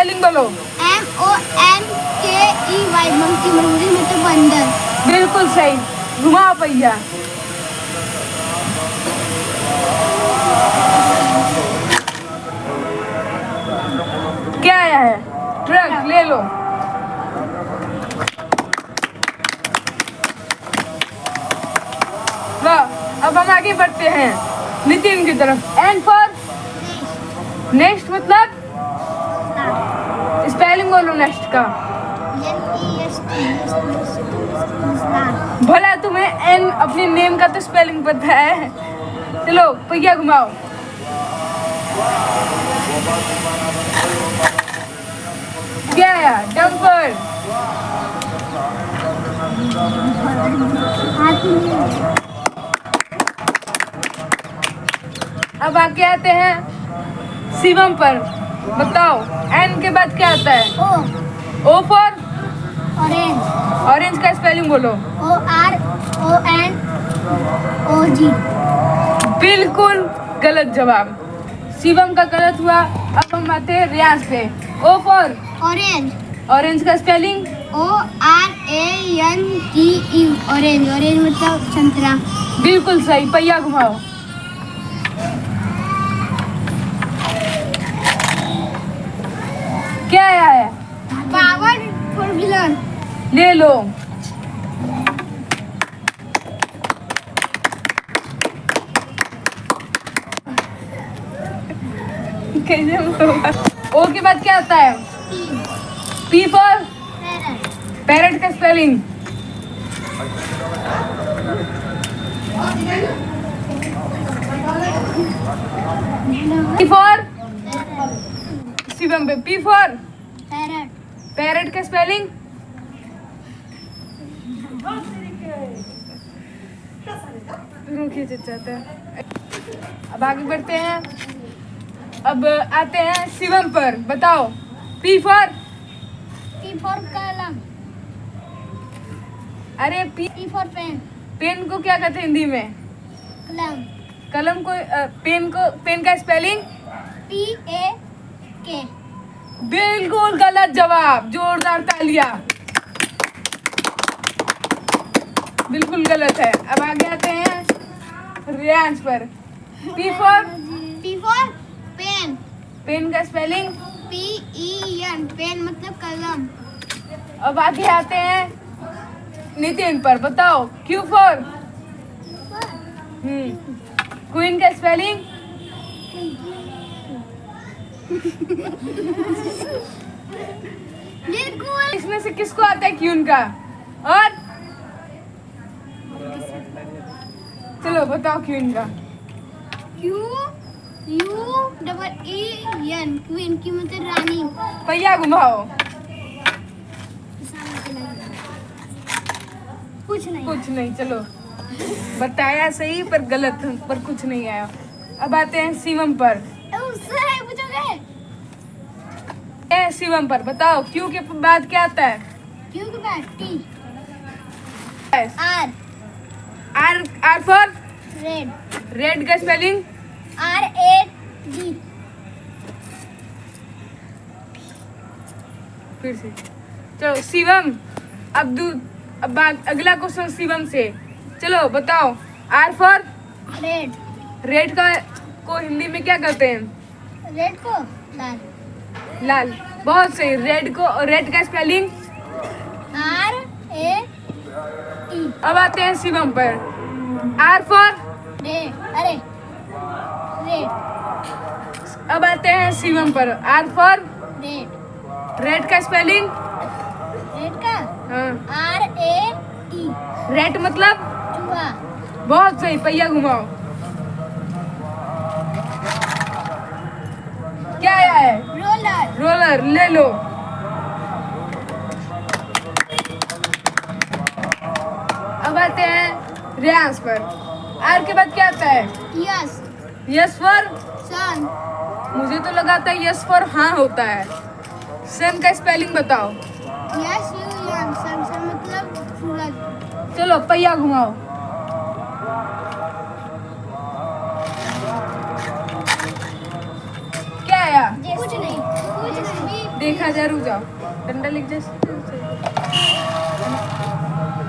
Spelling बोलो। MONKEY, monkey monkey मतलब बंदर। बिल्कुल सही। घुमाओ पहिया। क्या आया है? ट्रक। ले लो। वाह, अब हम आगे बढ़ते हैं नितिन की तरफ। एंड फॉर नेक्स्ट मतलब स्पेलिंग बोलो नेक्स्ट का। भला तुम्हें एन अपने नेम का तो स्पेलिंग पता है। चलो पहिया घुमाओ। क्या आया? डंपर। अब आगे आते हैं शिवम पर। बताओ एन के बाद क्या आता है? O for orange. ऑरेंज का स्पेलिंग बोलो। ORONOG। बिल्कुल गलत जवाब। शिवम का गलत हुआ। अब हम आते हैं रियाज पे। O for orange. ऑरेंज का स्पेलिंग ORANGE। ऑरेंज। ऑरेंज मतलब संतरा। बिल्कुल सही। पहिया घुमाओ। क्या आया है? Power four wheeler. ले लो। कैसे होगा? ओ के बाद क्या आता है? पी फॉर पैरट का स्पेलिंग। पी फॉर शिवम पे। P for parrot. पैरट का स्पेलिंग। अब आगे बढ़ते हैं। अब आते हैं शिवम पर। बताओ पी फॉर कलम। अरे P P for pen. Pen को क्या कहते हैं हिंदी में? कलम। कलम को पेन का स्पेलिंग। PAK। बिल्कुल गलत जवाब। जोरदार तालियां। बिल्कुल गलत है। अब आगे आते हैं रियांश पर। P for pen. पेन का स्पेलिंग। PEN। पेन मतलब कलम। अब आगे आते हैं नितिन पर। बताओ क्यू फॉर क्वीन का स्पेलिंग। इसमें से किसको आता है क्यून का? और चलो बताओ क्वीन का। QUEEN। क्वीन की मतलब रानी। पहिया घुमाओ। कुछ नहीं। चलो बताया सही पर गलत पर कुछ नहीं आया। अब आते हैं शिवम पर। शिवम पर बताओ क्यू के बाद क्या आता है? Q के बाद T। R। R for red. Red का स्पेलिंग। RAD। फिर से। चलो शिवम। अब अगला क्वेश्चन शिवम से। चलो बताओ आर फॉर रेड। रेड को हिंदी में क्या कहते हैं? रेड को लाल। लाल। बहुत सही। रेड का स्पेलिंग। RAD। अब आते हैं शिवम पर। R for red. अरे रेड। अब आते हैं शिवम पर। R for red. रेड का स्पेलिंग। रेड का हाँ। RAD। रेड मतलब चूहा। बहुत सही। पहिया घुमाओ। क्या आया है? रोलर। रोलर। ले लो। अब आते हैं रियांश पर। आर के बाद क्या आता है? यस। यस फॉर सन। मुझे तो लगा था यस फॉर हाँ होता है। सन का स्पेलिंग बताओ। SUN। सन मतलब सूरज। चलो पहिया घुमाओ। क्या आया? कुछ नहीं। देखा जा, रुक जाओ, डंडा लिख जा।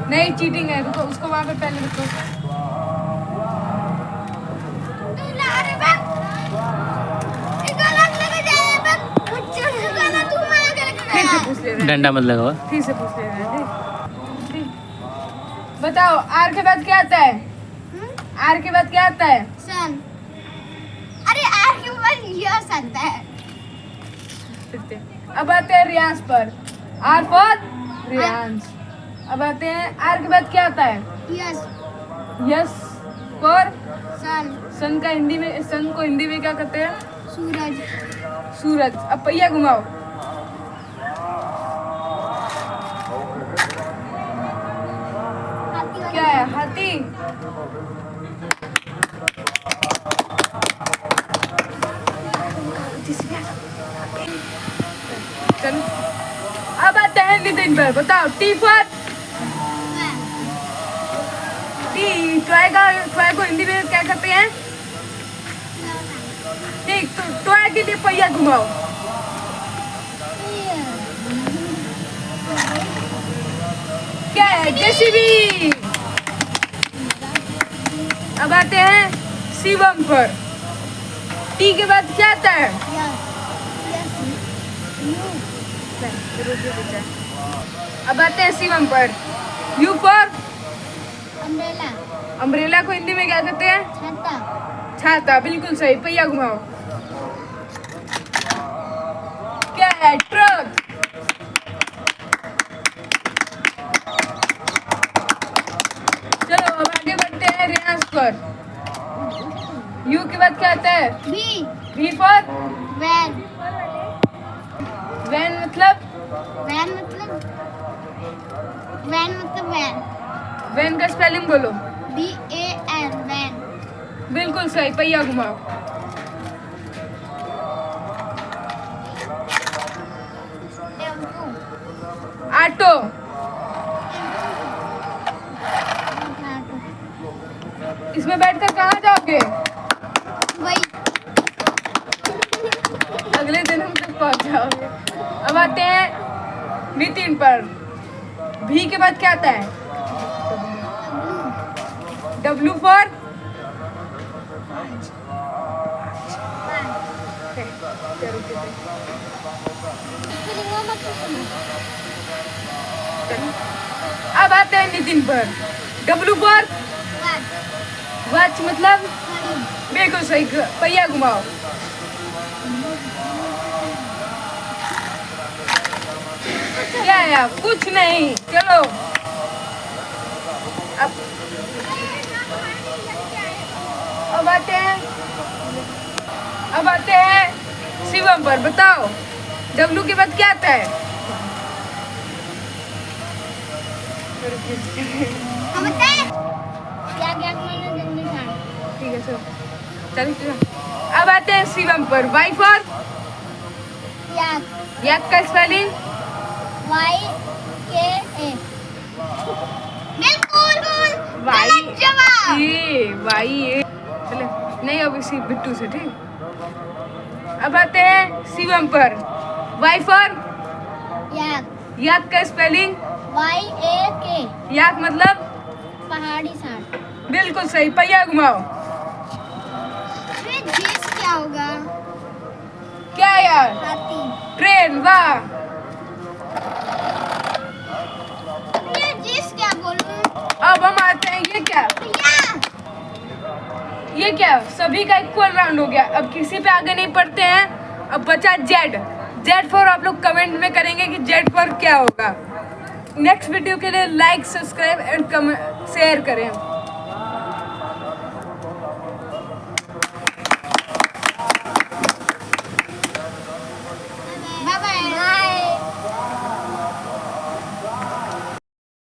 नहीं चीटिंग है, रुको उसको वहाँ पे पहले रखो। फिर से पूछ ले रहे हैं, डंडा मत लगाओ। फिर से पूछ ले रहे हैं। ठीक। बताओ आर के बाद क्या आता है? आर के बाद क्या आता है? सन। अरे आर के ऊपर यस आता है। फिर से। अब आते हैं रियांश पर। R for Riyansh. अब आते हैं आर के बाद क्या आता है? Yes. Yes for sun. Sun का हिंदी में, सन को हिंदी में क्या कहते हैं? सूरज। सूरज। अब पहिया घुमाओ। क्या है? हाथी। चलो अब आते हैं नितिन पर। बताओ टी फॉर टी। टॉय को हिंदी में क्या कहते हैं? ठीक, तो टॉय के लिए पहिया घुमाओ। क्या है? जेसीबी। अब आते हैं शिवम पर। टी के बाद क्या आता है? अब आते हैं शिवम पर। यू पर अम्ब्रेला। अम्ब्रेला को हिंदी में क्या कहते हैं? छाता। छाता। बिल्कुल सही। पहिया घुमाओ। क्या है? ट्रक। चलो अब आगे बढ़ते हैं रियांश पर। यू के बाद क्या आता है? B. V for van. Van मतलब? वैन मतलब वैन। वैन का स्पेलिंग बोलो। VAN van. बिल्कुल सही। पहिया घुमाओ। टेम्पो। ऑटो। इसमें बैठकर कहाँ जाओगे? वही। अगले जन्म तक पहुँच जाओगे। अब आते हैं नितिन पर। भी के बाद क्या आता है? डब्ल्यू फॉर अब आते हैं नितिन पर। डब्ल्यू फॉर वॉच मतलब? बिल्कुल सही। पहिया घुमाओ। क्या है आप? कुछ नहीं। चलो अब आते हैं शिवम पर। बताओ डब्लू के बाद क्या आता है? ठीक है सर, चलो। अब आते हैं शिवम पर। वाई फॉर याक का स्पेलिंग? YKA। बिल्कुल वाई गलत जवाब। ये चले नहीं, अब इसी बिट्टू से। ठीक। अब आते हैं शिवम पर। वाई फॉर याक का स्पेलिंग? YAK। याक मतलब? पहाड़ी साठ। बिल्कुल सही। पहिया घुमाओ। जीस क्या होगा? क्या यार? हाथी। ट्रेन। वाह। ये जीस क्या बोलूं? अब हम आते हैं ये क्या? ये क्या? सभी का इक्वल राउंड हो गया। अब किसी पे आगे नहीं पढ़ते हैं। अब बचा जेड। जेड फॉर आप लोग कमेंट में करेंगे कि जेड फॉर क्या होगा। नेक्स्ट वीडियो के लिए like, subscribe and comment share करें।